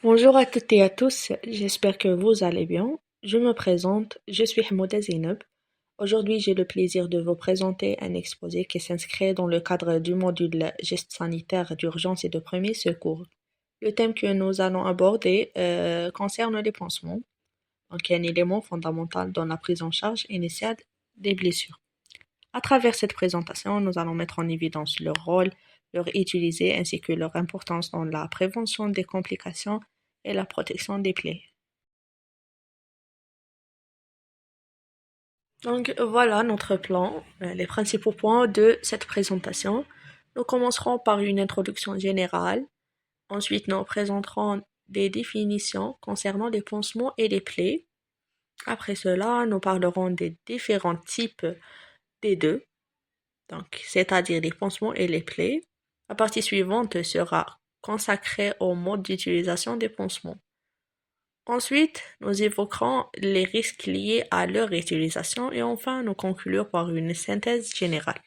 Bonjour à toutes et à tous, j'espère que vous allez bien. Je me présente, je suis Hamouda Zainab. Aujourd'hui, j'ai le plaisir de vous présenter un exposé qui s'inscrit dans le cadre du module Gestes sanitaires d'urgence et de premier secours. Le thème que nous allons aborder concerne les pansements, donc un élément fondamental dans la prise en charge initiale des blessures. À travers cette présentation, nous allons mettre en évidence leur rôle, leur utilité ainsi que leur importance dans la prévention des complications et la protection des plaies. Donc voilà notre plan, les principaux points de cette présentation. Nous commencerons par une introduction générale. Ensuite, nous présenterons des définitions concernant les pansements et les plaies. Après cela, nous parlerons des différents types des deux, donc c'est-à-dire les pansements et les plaies. La partie suivante sera consacrée au mode d'utilisation des pansements. Ensuite, nous évoquerons les risques liés à leur utilisation et enfin nous conclure par une synthèse générale.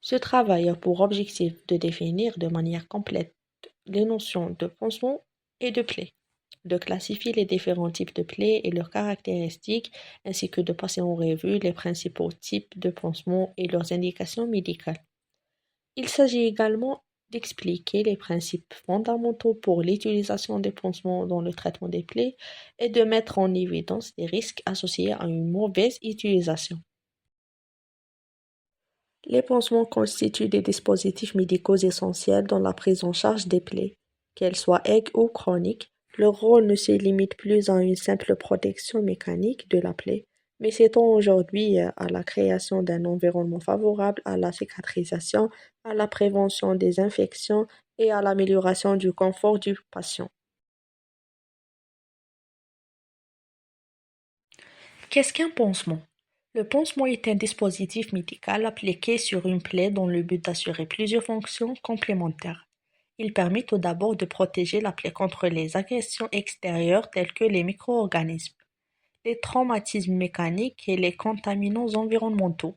Ce travail a pour objectif de définir de manière complète les notions de pansement et de plaie, de classifier les différents types de plaies et leurs caractéristiques, ainsi que de passer en revue les principaux types de pansements et leurs indications médicales. Il s'agit également d'expliquer les principes fondamentaux pour l'utilisation des pansements dans le traitement des plaies et de mettre en évidence les risques associés à une mauvaise utilisation. Les pansements constituent des dispositifs médicaux essentiels dans la prise en charge des plaies, qu'elles soient aiguës ou chroniques. Leur rôle ne se limite plus à une simple protection mécanique de la plaie, mais s'étend aujourd'hui à la création d'un environnement favorable à la cicatrisation, à la prévention des infections et à l'amélioration du confort du patient. Qu'est-ce qu'un pansement? Le pansement est un dispositif médical appliqué sur une plaie dans le but d'assurer plusieurs fonctions complémentaires. Il permet tout d'abord de protéger la plaie contre les agressions extérieures telles que les micro-organismes, les traumatismes mécaniques et les contaminants environnementaux.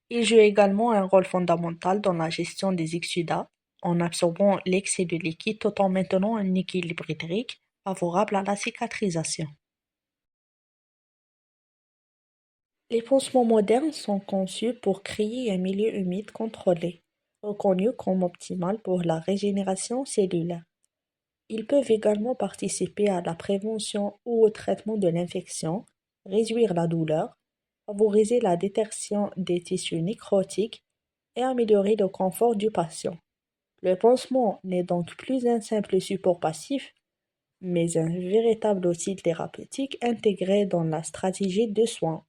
Il joue également un rôle fondamental dans la gestion des exsudats, en absorbant l'excès de liquide tout en maintenant un équilibre hydrique favorable à la cicatrisation. Les pansements modernes sont conçus pour créer un milieu humide contrôlé, reconnu comme optimal pour la régénération cellulaire. Ils peuvent également participer à la prévention ou au traitement de l'infection, réduire la douleur, favoriser la détection des tissus nécrotiques et améliorer le confort du patient. Le pansement n'est donc plus un simple support passif, mais un véritable outil thérapeutique intégré dans la stratégie de soins.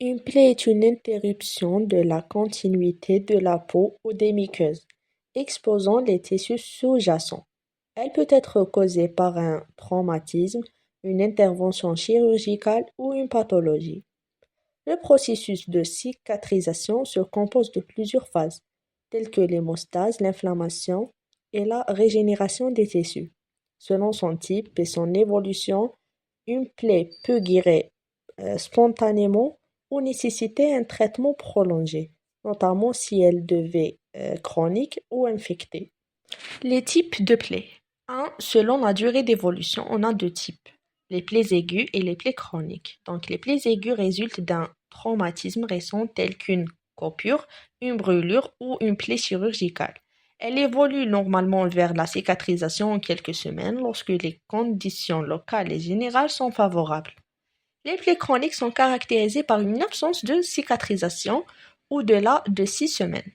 Une plaie est une interruption de la continuité de la peau ou des muqueuses, exposant les tissus sous-jacents. Elle peut être causée par un traumatisme, une intervention chirurgicale ou une pathologie. Le processus de cicatrisation se compose de plusieurs phases, telles que l'hémostase, l'inflammation et la régénération des tissus. Selon son type et son évolution, une plaie peut guérir spontanément ou nécessiter un traitement prolongé, notamment si elle devait chronique ou infectée. Les types de plaies. 1. Selon la durée d'évolution, on a deux types, les plaies aiguës et les plaies chroniques. Donc, les plaies aiguës résultent d'un traumatisme récent tel qu'une coupure, une brûlure ou une plaie chirurgicale. Elle évolue normalement vers la cicatrisation en quelques semaines lorsque les conditions locales et générales sont favorables. Les plaies chroniques sont caractérisées par une absence de cicatrisation au-delà de 6 semaines.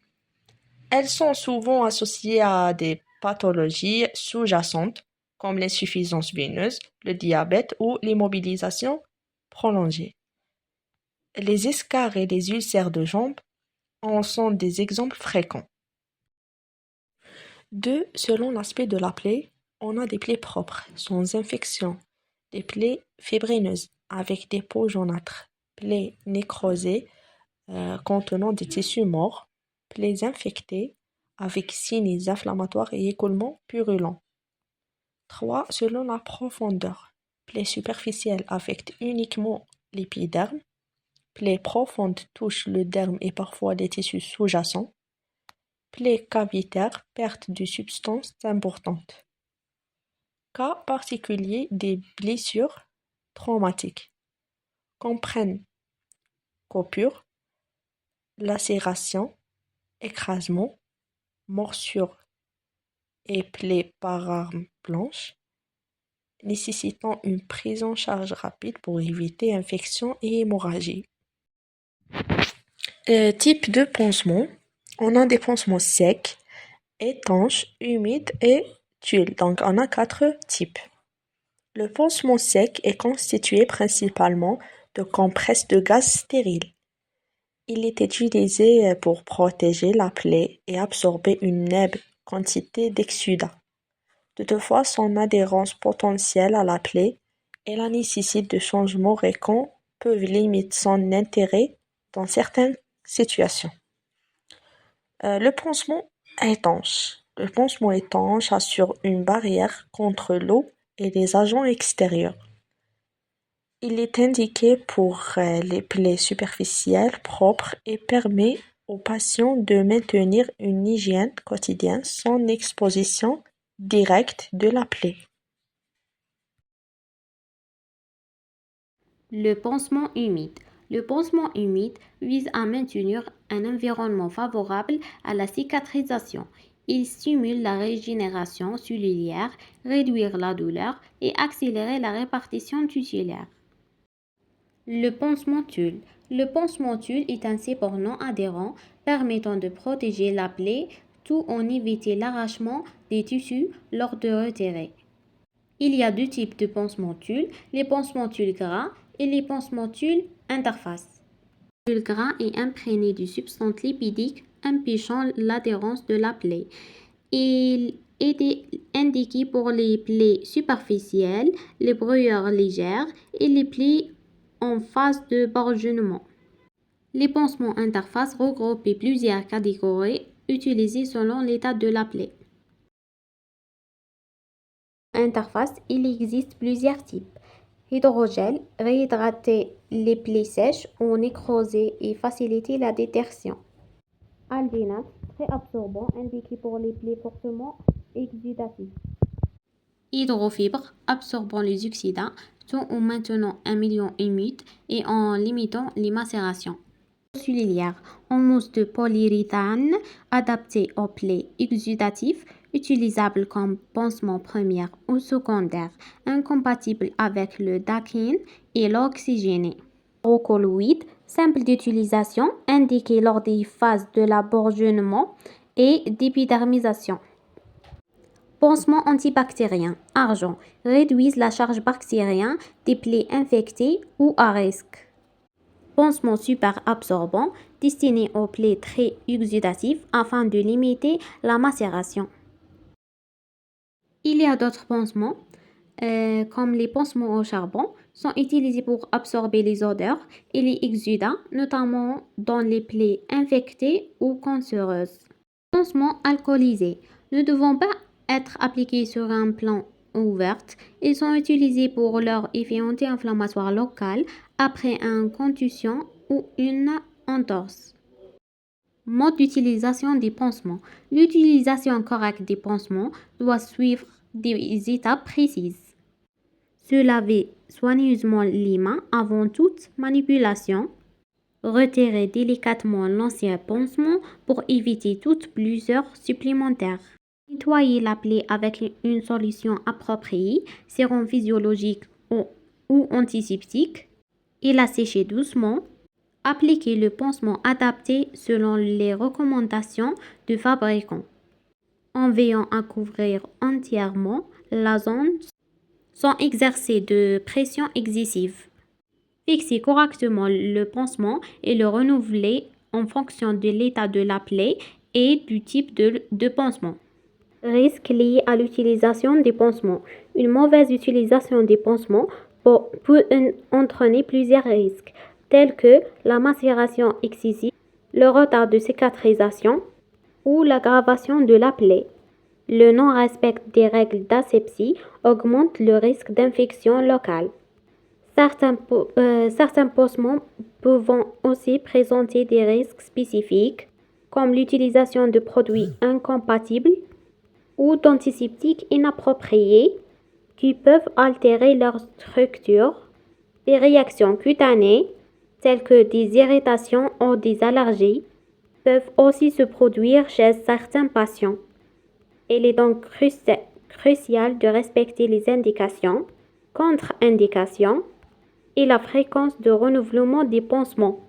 Elles sont souvent associées à des pathologies sous-jacentes comme l'insuffisance veineuse, le diabète ou l'immobilisation prolongée. Les escarres et les ulcères de jambes en sont des exemples fréquents. 2. Selon l'aspect de la plaie, on a des plaies propres, sans infection, des plaies fibrineuses avec des peaux jaunâtres, plaies nécrosées contenant des tissus morts, plaies infectées avec signes inflammatoires et écoulements purulents. 3. Selon la profondeur, plaies superficielles affectent uniquement l'épiderme, plaies profondes touchent le derme et parfois des tissus sous-jacents, plaies cavitaires, perte de substances importantes. Cas particulier des blessures traumatiques comprennent coupures, lacérations, écrasements, morsures et plaies par arme blanche, nécessitant une prise en charge rapide pour éviter infection et hémorragie. Type de pansement. On a des pansements secs, étanches, humides et tuiles. Donc, on a 4 types. Le pansement sec est constitué principalement de compresses de gaz stériles. Il est utilisé pour protéger la plaie et absorber une faible quantité d'exsudat. Toutefois, son adhérence potentielle à la plaie et la nécessité de changements récents peuvent limiter son intérêt dans certaines situations. Le pansement étanche. Le pansement étanche assure une barrière contre l'eau et les agents extérieurs. Il est indiqué pour les plaies superficielles propres et permet aux patients de maintenir une hygiène quotidienne sans exposition directe de la plaie. Le pansement humide. Le pansement humide vise à maintenir un environnement favorable à la cicatrisation. Il stimule la régénération cellulaire, réduire la douleur et accélérer la répartition tissulaire. Le pansement tulle. Le pansement tulle est un support non adhérent permettant de protéger la plaie tout en évitant l'arrachement des tissus lors de retirés. Il y a 2 types de pansements tulle, les pansements tulle gras et les pansements tulle interface. Le tulle gras est imprégné de substances lipidiques empêchant l'adhérence de la plaie. Il est indiqué pour les plaies superficielles, les brûlures légères et les plaies en phase de bourgeonnement. Les pansements interface regroupent plusieurs catégories utilisées selon l'état de la plaie. Interface, il existe plusieurs types. Hydrogel, réhydrater les plaies sèches ou nécrosées et faciliter la détertion. Alginate, très absorbant, indiqué pour les plaies fortement exudatives. Hydrofibre, absorbant les oxydants, tout en maintenant un milieu humide et en limitant les macérations. Cellulaire, en mousse de polyuréthane, adapté aux plaies exudatives, utilisable comme pansement primaire ou secondaire, incompatible avec le daquine et l'oxygéné. Hydrocolloïde, simple d'utilisation, indiqué lors des phases de bourgeonnement et d'épidermisation. Pansement antibactérien, argent, réduisent la charge bactérienne des plaies infectées ou à risque. Pansement super absorbant, destiné aux plaies très exudatives afin de limiter la macération. Il y a d'autres pansements, comme les pansements au charbon, sont utilisés pour absorber les odeurs et les exudats, notamment dans les plaies infectées ou cancéreuses. Pansements alcoolisés ne devons pas être appliqués sur un plan ouvert. Ils sont utilisés pour leur effet anti-inflammatoire local après une contusion ou une entorse. Mode d'utilisation des pansements. L'utilisation correcte des pansements doit suivre des étapes précises. Se laver soigneusement les mains avant toute manipulation. Retirer délicatement l'ancien pansement pour éviter toute blessure supplémentaire. Nettoyer la plaie avec une solution appropriée, sérum physiologique ou antiseptique, et la sécher doucement. Appliquer le pansement adapté selon les recommandations du fabricant, en veillant à couvrir entièrement la zone sans exercer de pression excessive. Fixer correctement le pansement et le renouveler en fonction de l'état de la plaie et du type de pansement. Risques liés à l'utilisation des pansements. Une mauvaise utilisation des pansements peut entraîner plusieurs risques, tels que la macération excessive, le retard de cicatrisation ou l'aggravation de la plaie. Le non-respect des règles d'asepsie augmente le risque d'infection locale. Certains pansements peuvent aussi présenter des risques spécifiques, comme l'utilisation de produits incompatibles ou d'antiseptiques inappropriés qui peuvent altérer leur structure. Des réactions cutanées, telles que des irritations ou des allergies, peuvent aussi se produire chez certains patients. Il est donc crucial de respecter les indications, contre-indications et la fréquence de renouvellement des pansements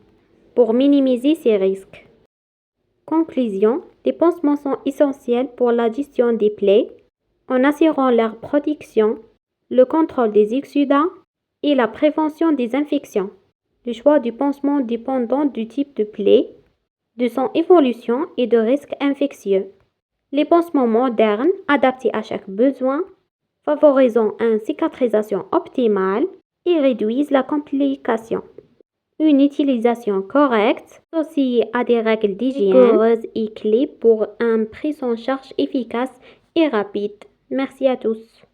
pour minimiser ces risques. Conclusion, les pansements sont essentiels pour la gestion des plaies en assurant leur protection, le contrôle des exudats et la prévention des infections. Le choix du pansement dépendant du type de plaie, de son évolution et de risques infectieux. Les pansements modernes, adaptés à chaque besoin, favorisant une cicatrisation optimale et réduisent la complication. Une utilisation correcte, associée à des règles d'hygiène rigoureuses et clés pour une prise en charge efficace et rapide. Merci à tous.